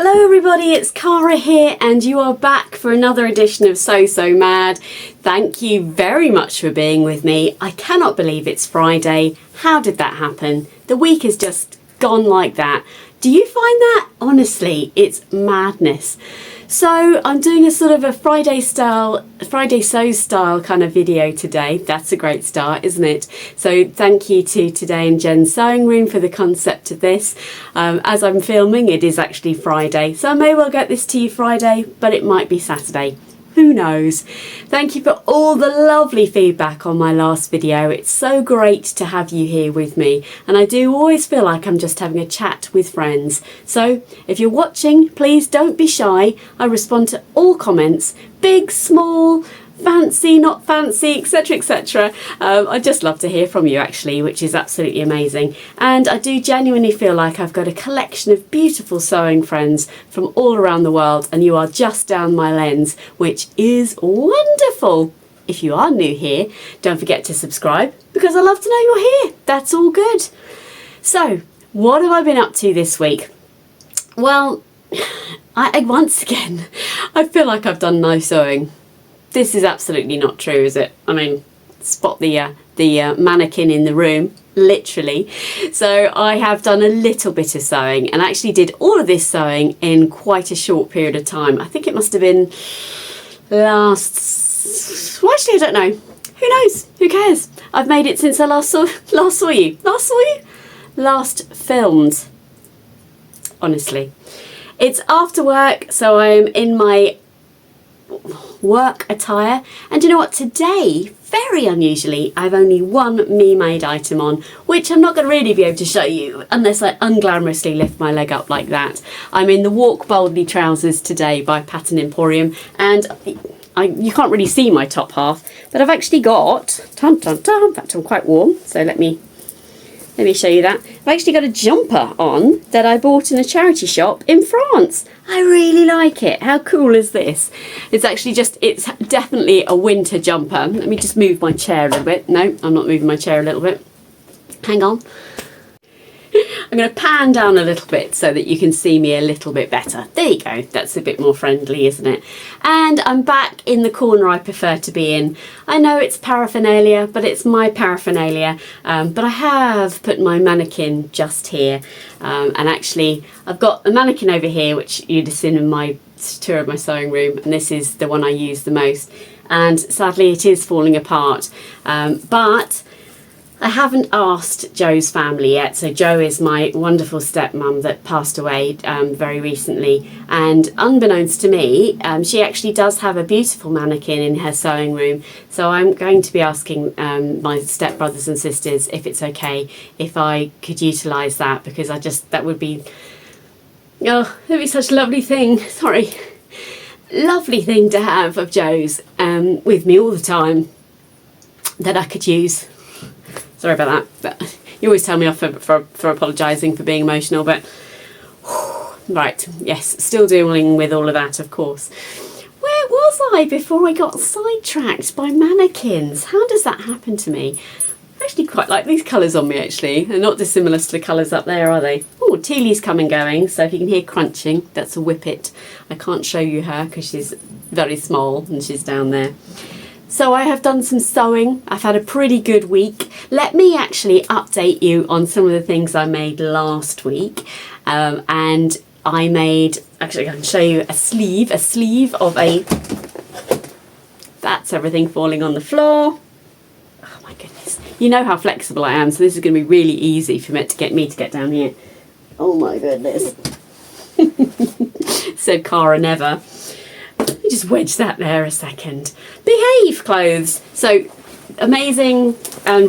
Hello everybody, it's Cara here and you are back for another edition of So Mad. Thank you very much for being with me. I cannot believe it's Friday. How did that happen? The week has just gone like that. Do you find that? Honestly, it's madness. So I'm doing a sort of a Friday Sews style kind of video today. That's a great start, isn't it? So thank you to Today in Jen's Sewing Room for the concept of this. As I'm filming, it is actually Friday, so I may well get this to you Friday, but it might be Saturday. Who knows? Thank you for all the lovely feedback on my last video. It's so great to have you here with me, and I do always feel like I'm just having a chat with friends. So if you're watching, please don't be shy. I respond to all comments, big, small, fancy, not fancy, etc, etc. I just love to hear from you actually, which is absolutely amazing. And I do genuinely feel like I've got a collection of beautiful sewing friends from all around the world, and you are just down my lens, which is wonderful. If you are new here, don't forget to subscribe because I love to know you're here. That's all good. So what have I been up to this week? Well, once again, I feel like I've done no sewing. This is absolutely not true, is it? I mean, spot the mannequin in the room, literally. So I have done a little bit of sewing and actually did all of this sewing in quite a short period of time. I think it must have been well, actually, I don't know. Who knows? Who cares? I've made it since I last saw you. Last filmed. Honestly. It's after work, so I'm in my work attire, and you know what, today very unusually I've only one me-made item on, which I'm not going to really be able to show you unless I unglamorously lift my leg up like that. I'm in the Walk Boldly trousers today by Pattern Emporium, and you can't really see my top half, but I've actually got in fact I'm quite warm, so let me show you that. I've actually got a jumper on that I bought in a charity shop in France. I really like it. How cool is this? It's actually it's definitely a winter jumper. Let me just move my chair a little bit. No, I'm not moving my chair a little bit. Hang on. I'm going to pan down a little bit so that you can see me a little bit better. There you go. That's a bit more friendly, isn't it? And I'm back in the corner I prefer to be in. I know it's paraphernalia, but it's my paraphernalia. But I have put my mannequin just here. And actually, I've got a mannequin over here, which you'd have seen in my tour of my sewing room. And this is the one I use the most. And sadly, it is falling apart. But I haven't asked Joe's family yet. So Joe is my wonderful stepmum that passed away very recently, and unbeknownst to me, she actually does have a beautiful mannequin in her sewing room. So I'm going to be asking my stepbrothers and sisters if it's okay if I could utilise that, because that would be such a lovely thing. Lovely thing to have of Joe's with me all the time that I could use. Sorry about that, but you always tell me off for apologising for being emotional, but right, yes, still dealing with all of that, of course. Where was I before I got sidetracked by mannequins? How does that happen to me? I actually quite like these colours on me, actually. They're not dissimilar to the colours up there, are they? Oh, Teely's come and going, so if you can hear crunching, that's a whippet. I can't show you her because she's very small and she's down there. So I have done some sewing. I've had a pretty good week. Let me actually update you on some of the things I made last week. And I made, actually I can show you a sleeve of that's everything falling on the floor. Oh my goodness. You know how flexible I am, so this is going to be really easy for me to get down here. Oh my goodness. Said Cara never. Let me just wedge that there a second. Behave clothes. So amazing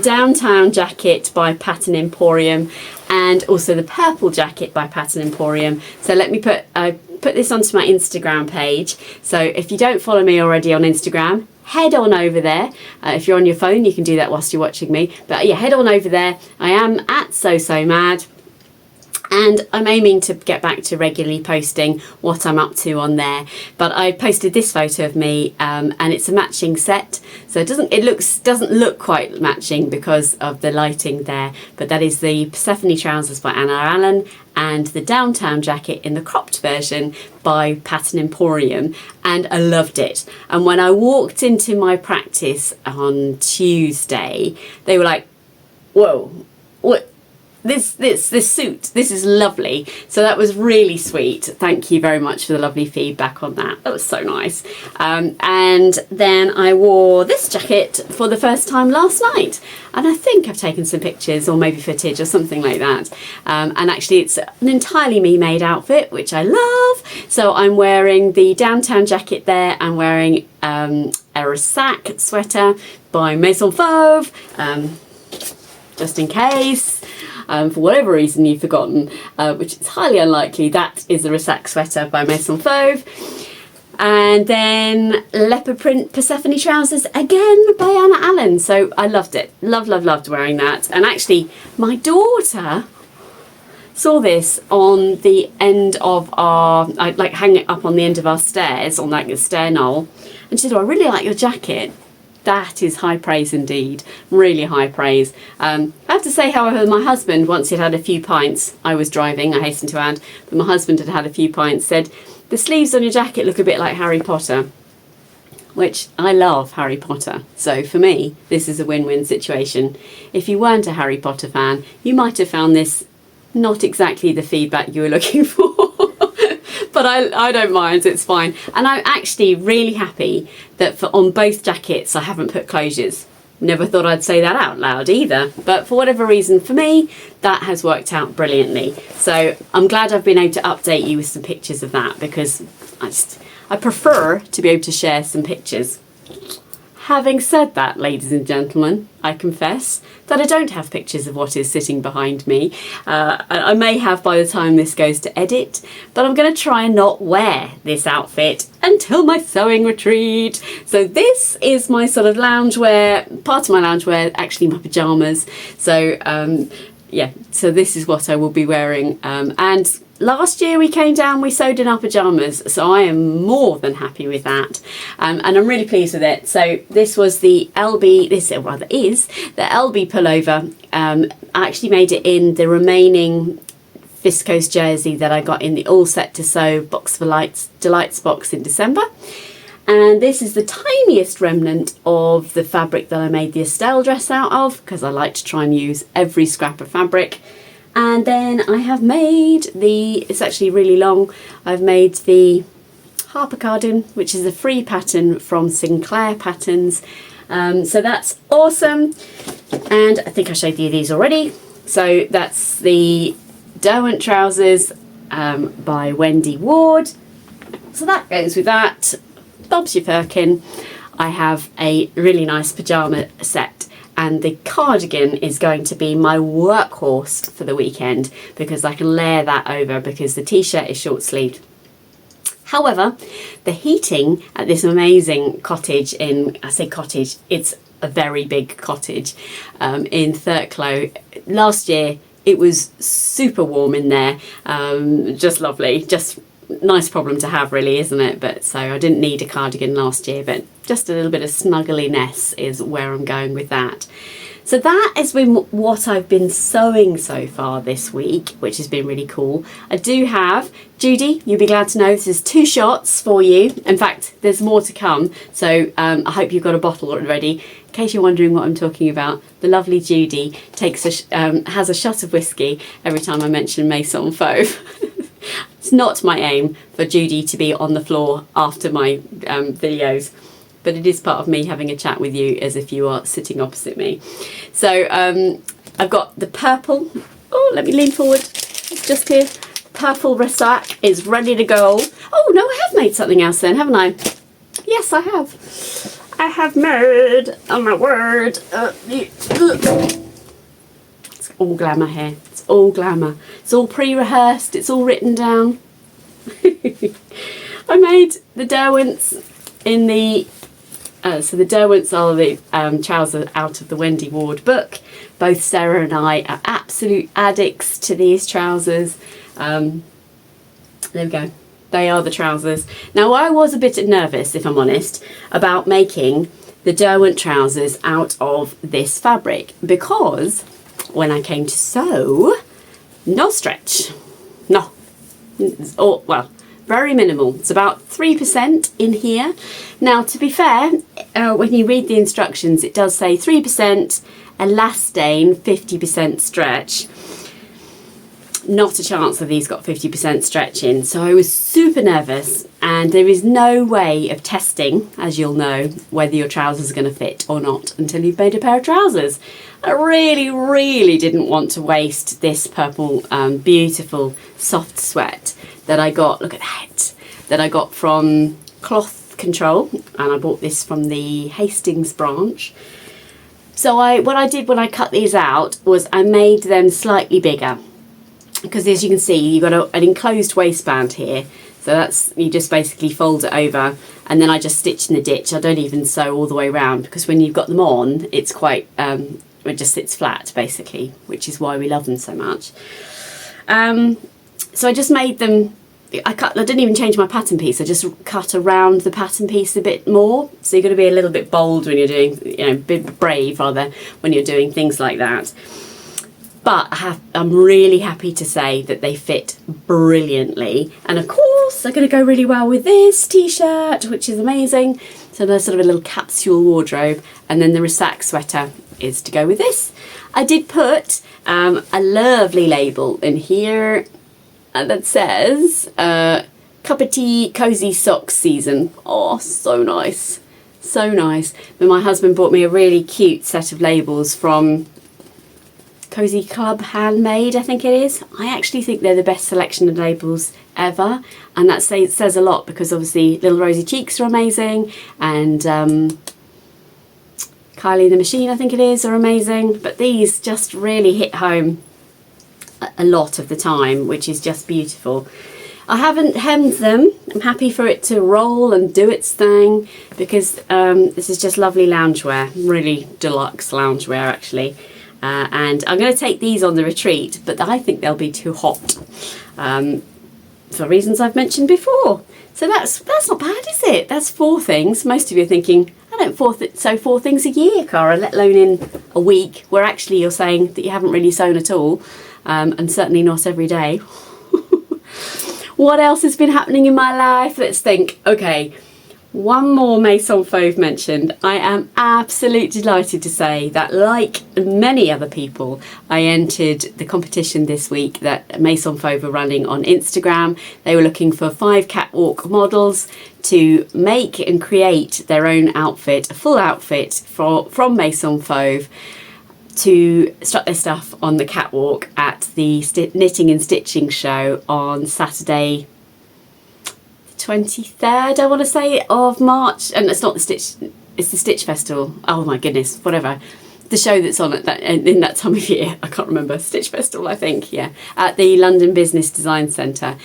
downtown jacket by Pattern Emporium, and also the purple jacket by Pattern Emporium. So let me put this onto my Instagram page. So if you don't follow me already on Instagram, head on over there. If you're on your phone, you can do that whilst you're watching me. But yeah, head on over there. I am at So Mad. And I'm aiming to get back to regularly posting what I'm up to on there. But I posted this photo of me, and it's a matching set. So it doesn't look quite matching because of the lighting there. But that is the Persephone trousers by Anna Allen and the downtown jacket in the cropped version by Pattern Emporium. And I loved it. And when I walked into my practice on Tuesday, they were like, whoa, what? This suit, this is lovely. So that was really sweet. Thank you very much for the lovely feedback on that. That was so nice. And then I wore this jacket for the first time last night. And I think I've taken some pictures or maybe footage or something like that. And actually it's an entirely me-made outfit, which I love. So I'm wearing the downtown jacket there. I'm wearing a Ressac sweater by Maison Fave, just in case. For whatever reason you've forgotten, which is highly unlikely, that is the Ressac sweater by Maison Fave. And then leopard print Persephone trousers, again by Anna Allen. So I loved it. Loved wearing that. And actually, my daughter saw this on the end of I like hang it up on the end of our stairs, on like the stair knoll. And she said, oh, I really like your jacket. That is high praise indeed, really high praise. I have to say, however, my husband, once he'd had a few pints, I was driving, I hasten to add, but my husband had had a few pints, said, the sleeves on your jacket look a bit like Harry Potter, which I love Harry Potter. So for me, this is a win-win situation. If you weren't a Harry Potter fan, you might have found this not exactly the feedback you were looking for. But I don't mind, it's fine. And I'm actually really happy that on both jackets I haven't put closures. Never thought I'd say that out loud either. But for whatever reason, for me, that has worked out brilliantly. So I'm glad I've been able to update you with some pictures of that, because I prefer to be able to share some pictures. Having said that, ladies and gentlemen, I confess that I don't have pictures of what is sitting behind me. I may have by the time this goes to edit, but I'm going to try and not wear this outfit until my sewing retreat. So this is my sort of loungewear, part of my loungewear, actually my pajamas. So yeah, so this is what I will be wearing. And last year we came down, we sewed in our pajamas, so I am more than happy with that, and I'm really pleased with it. So this was the LB, is the LB pullover. I actually made it in the remaining viscose jersey that I got in the All Set to Sew Box for Delights box in December. And this is the tiniest remnant of the fabric that I made the Estelle dress out of, because I like to try and use every scrap of fabric. And then I have made it's actually really long, I've made the Harper cardigan, which is a free pattern from Sinclair Patterns. So that's awesome. And I think I showed you these already. So that's the Derwent trousers by Wendy Ward. So that goes with that. Bob's your firkin. I have a really nice pajama set, and the cardigan is going to be my workhorse for the weekend, because I can layer that over, because the t-shirt is short sleeved. However, the heating at this amazing cottage it's a very big cottage in Thurklow. Last year it was super warm in there, just lovely, just nice problem to have really, isn't it? But so I didn't need a cardigan last year, but just a little bit of snuggliness is where I'm going with that. So that has been what I've been sewing so far this week, which has been really cool. I do have, Judy, you'll be glad to know, this is 2 shots for you. In fact, there's more to come. So I hope you've got a bottle already. In case you're wondering what I'm talking about, the lovely Judy has a shot of whiskey every time I mention Maison Fauve. It's not my aim for Judy to be on the floor after my videos, but it is part of me having a chat with you as if you are sitting opposite me. So I've got the purple, oh, let me lean forward, it's just here. Purple Ressac is ready to go. Oh no, I have made something else then, haven't I? Yes, I have. I have made, oh my word, it's all glamour here. It's all glamour. It's all pre-rehearsed. It's all written down. I made the Derwents in the So the Derwents are the trousers out of the Wendy Ward book. Both Sarah and I are absolute addicts to these trousers. There we go. They are the trousers. Now, I was a bit nervous, if I'm honest, about making the Derwent trousers out of this fabric, because when I came to sew, no stretch. No. Or, well, very minimal. It's about 3% in here. Now, to be fair, when you read the instructions, it does say 3% elastane, 50% stretch. Not a chance that these got 50% stretch in. So I was super nervous, and there is no way of testing, as you'll know, whether your trousers are going to fit or not until you've made a pair of trousers. I really, really didn't want to waste this purple, beautiful soft sweat that I got, look at that, that I got from Cloth Control, and I bought this from the Hastings branch. So what I did when I cut these out was I made them slightly bigger, because as you can see, you've got an enclosed waistband here. So that's, you just basically fold it over, and then I just stitch in the ditch. I don't even sew all the way around, because when you've got them on, it's quite, it just sits flat basically, which is why we love them so much. So I just made them, I didn't even change my pattern piece. I just cut around the pattern piece a bit more. So you're going to be a little bit bold when you're doing, you know, bit brave rather, when you're doing things like that. But I'm really happy to say that they fit brilliantly. And of course, they're going to go really well with this t-shirt, which is amazing. So there's sort of a little capsule wardrobe. And then the Ressac sweater is to go with this. I did put a lovely label in here that says cup of tea, cozy socks season. Oh, so nice. So nice. But my husband bought me a really cute set of labels from Cozy Club Handmade, I think it is. I actually think they're the best selection of labels ever, and that says a lot, because obviously Little Rosy Cheeks are amazing, and Kylie the Machine, I think it is, are amazing, but these just really hit home a lot of the time, which is just beautiful. I haven't hemmed them. I'm happy for it to roll and do its thing, because this is just lovely loungewear, really deluxe loungewear actually. And I'm going to take these on the retreat, but I think they'll be too hot for reasons I've mentioned before. So that's not bad, is it? That's 4 things. Most of you are thinking, I don't sew 4 things a year, Cara, let alone in a week, where actually you're saying that you haven't really sewn at all, and certainly not every day. What else has been happening in my life? Let's think. Okay. One more Maison Fauve mentioned. I am absolutely delighted to say that, like many other people, I entered the competition this week that Maison Fauve were running on Instagram. They were looking for 5 catwalk models to make and create their own outfit, a full outfit from Maison Fauve, to strut their stuff on the catwalk at the Knitting and Stitching show on Saturday 23rd, I want to say, of March. And it's not the Stitch, it's the Stitch Festival. Oh my goodness, whatever. The show that's on at that, in that time of year. I can't remember. Stitch Festival, I think, yeah. At the London Business Design Centre.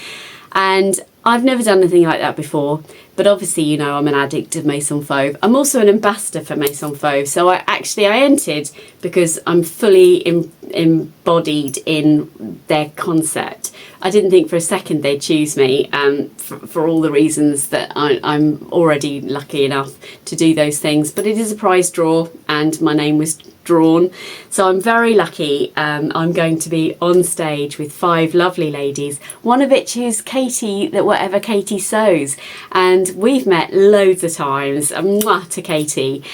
And I've never done anything like that before, but obviously, you know, I'm an addict of Maison Fauve. I'm also an ambassador for Maison Fauve, so I entered because I'm fully embodied in their concept. I didn't think for a second they'd choose me, for all the reasons that I'm already lucky enough to do those things, but it is a prize draw and my name was drawn, so I'm very lucky. I'm going to be on stage with 5 lovely ladies, one of which is Katie, that whatever Katie sews, and we've met loads of times. Mwah to Katie.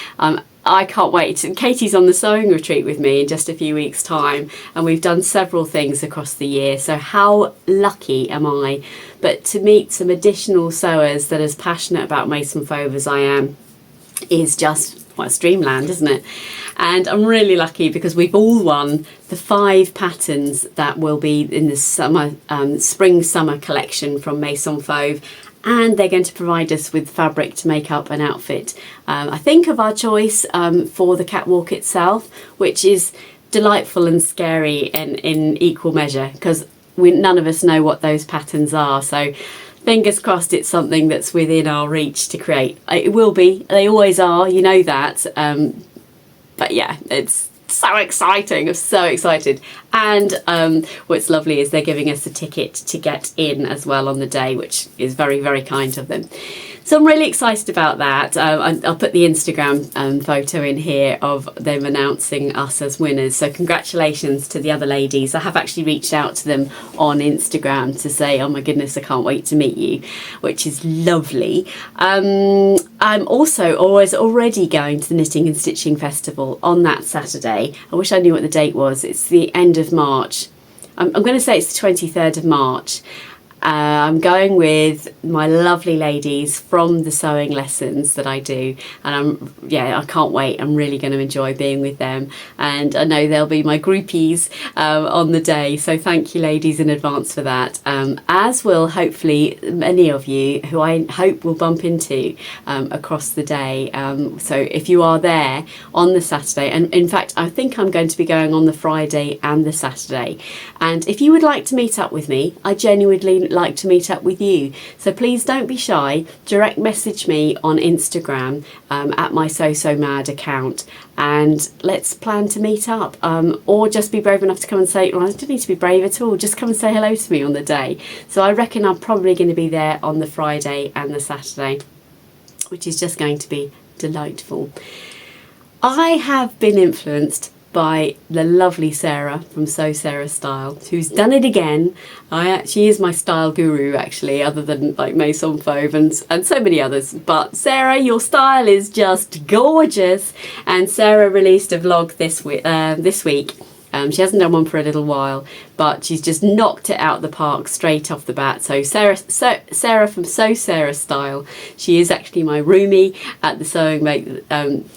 I can't wait. Katie's on the sewing retreat with me in just a few weeks' time, and we've done several things across the year, so how lucky am I? But to meet some additional sewers that are as passionate about Maison Fauve as I am is just, well, it's dreamland, isn't it? And I'm really lucky because we've all won the 5 patterns that will be in the summer, spring-summer collection from Maison Fauve, and they're going to provide us with fabric to make up an outfit. I think of our choice for the catwalk itself, which is delightful and scary in equal measure, because none of us know what those patterns are. So fingers crossed it's something that's within our reach to create. It will be, they always are, you know that. But yeah, it's so exciting. I'm so excited. And what's lovely is they're giving us a ticket to get in as well on the day, which is very, very kind of them. So I'm really excited about that. I'll put the Instagram photo in here of them announcing us as winners. So congratulations to the other ladies. I have actually reached out to them on Instagram to say, oh my goodness, I can't wait to meet you, which is lovely. I'm also already going to the Knitting and Stitching Festival on that Saturday. I wish I knew what the date was. It's the end of March. I'm going to say it's the 23rd of March. I'm going with my lovely ladies from the sewing lessons that I do, and I can't wait. I'm really going to enjoy being with them, and I know they'll be my groupies on the day, so thank you ladies in advance for that, as will hopefully many of you who I hope will bump into across the day. So if you are there on the Saturday, and in fact I think I'm going to be going on the Friday and the Saturday, and if you would like to meet up with me, I genuinely like to meet up with you, so please don't be shy. Direct message me on Instagram at my So Mad account, and let's plan to meet up, or just be brave enough to come and say, well, I don't need to be brave at all, just come and say hello to me on the day. So I reckon I'm probably going to be there on the Friday and the Saturday, which is just going to be delightful. I have been influenced by the lovely Sarah from Sew Sarah Style, who's done it again. She is my style guru, actually, other than like Maison Fave and so many others. But Sarah, your style is just gorgeous. And Sarah released a vlog this week. She hasn't done one for a little while, but she's just knocked it out the park straight off the bat. So Sarah from Sew Sarah Style, she is actually my roomie at the sewing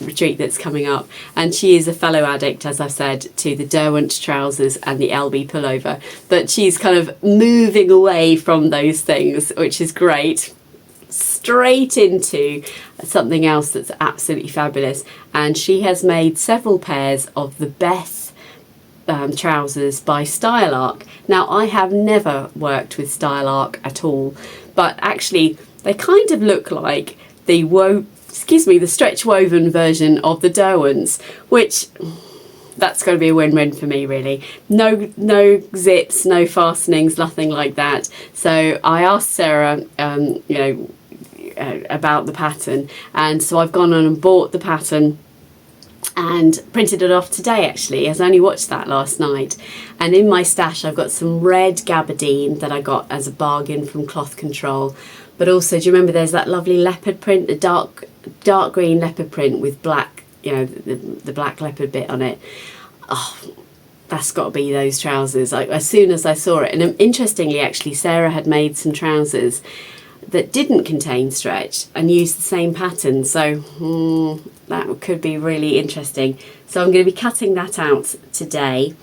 retreat that's coming up, and she is a fellow addict, as I've said, to the Derwent trousers and the LB pullover, but she's kind of moving away from those things, which is great, straight into something else that's absolutely fabulous. And she has made several pairs of the Beth trousers by Style Arc. Now, I have never worked with Style Arc at all, but actually they kind of look like the stretch woven version of the Derwents, which that's going to be a win-win for me, really. No zips, no fastenings, nothing like that. So I asked Sarah about the pattern, and so I've gone on and bought the pattern and printed it off today, actually, as I only watched that last night. And in my stash I've got some red gabardine that I got as a bargain from Cloth Control, but also, do you remember there's that lovely leopard print, the dark green leopard print with black, the black leopard bit on it? Oh, that's got to be those trousers. As soon as I saw it, and interestingly actually, Sarah had made some trousers that didn't contain stretch and used the same pattern, so that could be really interesting. So I'm going to be cutting that out today,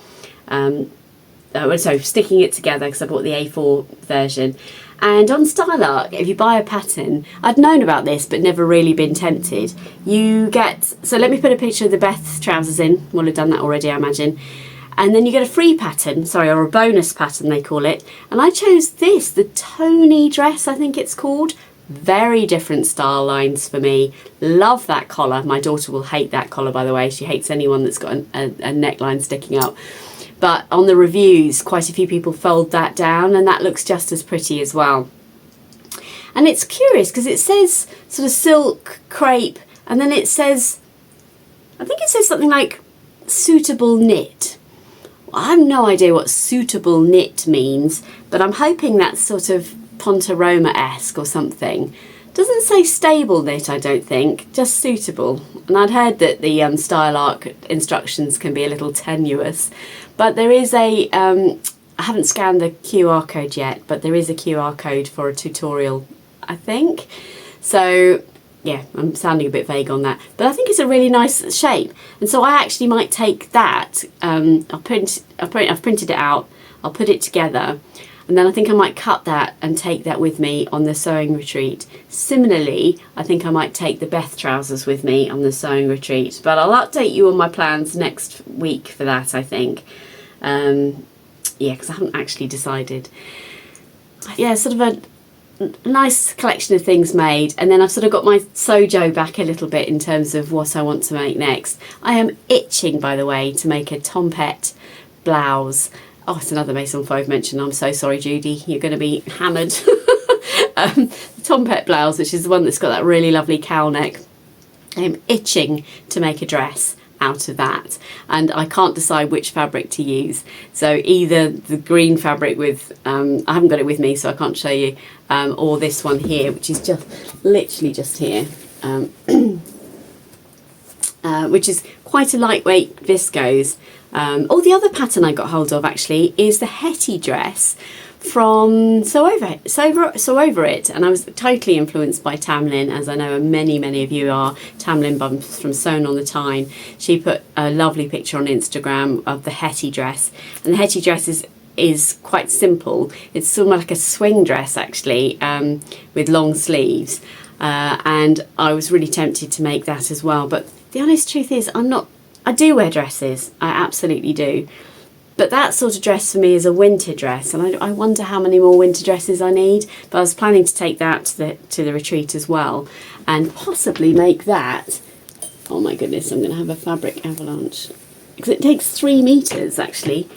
so sticking it together, because I bought the A4 version. And on Style Arc, if you buy a pattern, I'd known about this but never really been tempted, you get, so let me put a picture of the Beth trousers in, we'll have done that already I imagine, and then you get a free pattern, or a bonus pattern they call it, and I chose this, the Toni dress I think it's called. Very different style lines for me. Love that collar. My daughter will hate that collar, by the way. She hates anyone that's got a neckline sticking up. But on the reviews, quite a few people fold that down, and that looks just as pretty as well. And it's curious because it says sort of silk crepe, and then it says, I think it says something like suitable knit. I have no idea what suitable knit means, but I'm hoping that's sort of Pontaroma-esque or something. Doesn't say stable knit, I don't think, just suitable. And I'd heard that the Style Arc instructions can be a little tenuous, but there is I haven't scanned the QR code yet, but there is a QR code for a tutorial, I think. So yeah, I'm sounding a bit vague on that, but I think it's a really nice shape, and so I actually might take that. I've printed it out, I'll put it together, and then I think I might cut that and take that with me on the sewing retreat. Similarly, I think I might take the Beth trousers with me on the sewing retreat, but I'll update you on my plans next week for that, I think. Yeah, because I haven't actually decided. Yeah, sort of nice collection of things made, and then I've sort of got my sojo back a little bit in terms of what I want to make next. I am itching, by the way, to make a tompette blouse. Oh, it's another Maison Fave mention. I'm so sorry, Judy. You're going to be hammered. The tompette blouse, which is the one that's got that really lovely cowl neck. I'm itching to make a dress out of that, and I can't decide which fabric to use. So either the green fabric with, I haven't got it with me so I can't show you, or this one here, which is just literally just here, which is quite a lightweight viscose. Or the other pattern I got hold of actually is the Hettie Dress from Sew Over It, and I was totally influenced by Tamlin, as I know many of you are. Tamlin Bumps from Sewn on the Tyne. She put a lovely picture on Instagram of the Hettie Dress, and the Hettie Dress is quite simple. It's sort of like a swing dress actually, with long sleeves, and I was really tempted to make that as well. But the honest truth is, I do wear dresses, I absolutely do. But that sort of dress for me is a winter dress, and I wonder how many more winter dresses I need. But I was planning to take that to the retreat as well, and possibly make that. Oh my goodness, I'm going to have a fabric avalanche, because it takes 3 meters actually.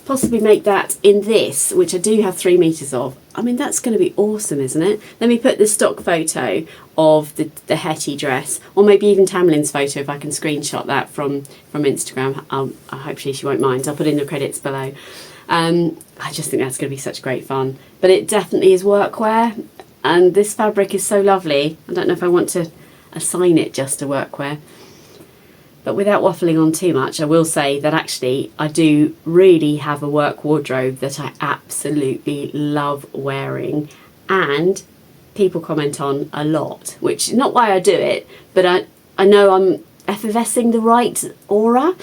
Possibly make that in this, which I do have 3 meters of. I mean, that's going to be awesome, isn't it? Let me put the stock photo of the Hettie dress, or maybe even Tamlin's photo if I can screenshot that from Instagram. Hopefully she won't mind. I'll put in the credits below. I just think that's going to be such great fun. But it definitely is workwear, and this fabric is so lovely. I don't know if I want to assign it just to workwear. But without waffling on too much, I will say that actually I do really have a work wardrobe that I absolutely love wearing, and people comment on a lot, which is not why I do it, but I know I'm effervescing the right aura,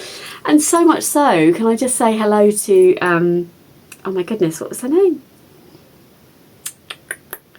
and so much so, can I just say hello to, oh my goodness, what was her name?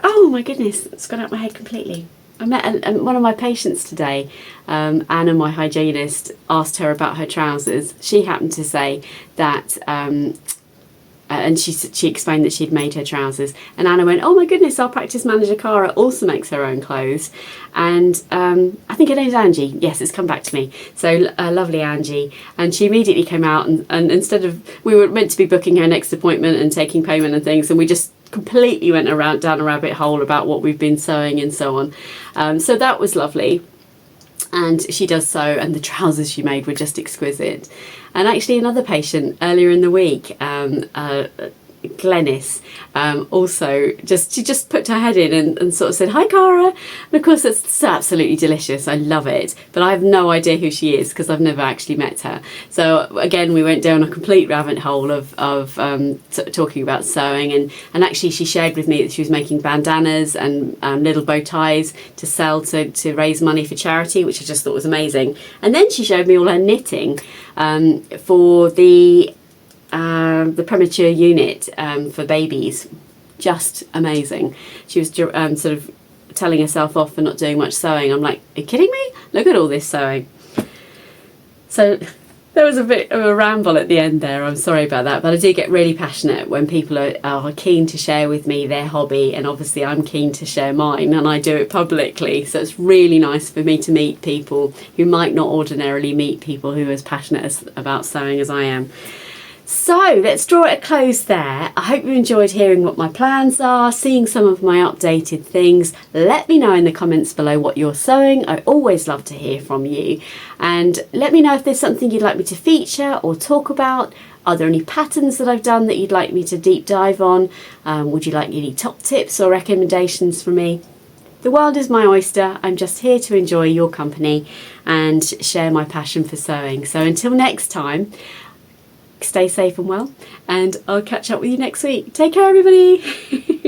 Oh my goodness, it's gone out my head completely. I met one of my patients today, Anna, my hygienist, asked her about her trousers. She happened to say that, and she explained that she'd made her trousers. And Anna went, oh my goodness, our practice manager Cara also makes her own clothes. And I think her name's Angie. Yes, it's come back to me. So lovely Angie. And she immediately came out, and instead of, we were meant to be booking her next appointment and taking payment and things, and we just completely went down a rabbit hole about what we've been sewing and so on. So that was lovely. And she does sew, and the trousers she made were just exquisite. And actually another patient earlier in the week, Glenys, also she just put her head in and sort of said, hi Cara, and of course it's absolutely delicious, I love it, but I have no idea who she is because I've never actually met her. So again, we went down a complete rabbit hole of talking about sewing, and actually she shared with me that she was making bandanas and little bow ties to sell to raise money for charity, which I just thought was amazing. And then she showed me all her knitting for the premature unit for babies. Just amazing. She was sort of telling herself off for not doing much sewing. I'm like, are you kidding me? Look at all this sewing. So there was a bit of a ramble at the end there. I'm sorry about that, but I do get really passionate when people are keen to share with me their hobby, and obviously I'm keen to share mine, and I do it publicly. So it's really nice for me to meet people who might not ordinarily meet people who are as passionate about sewing as I am. So let's draw it a close there. I hope you enjoyed hearing what my plans are, seeing some of my updated things. Let me know in the comments below what you're sewing. I always love to hear from you. And let me know if there's something you'd like me to feature or talk about. Are there any patterns that I've done that you'd like me to deep dive on? Would you like any top tips or recommendations from me? The world is my oyster. I'm just here to enjoy your company and share my passion for sewing. So until next time, stay safe and well, and I'll catch up with you next week. Take care, everybody.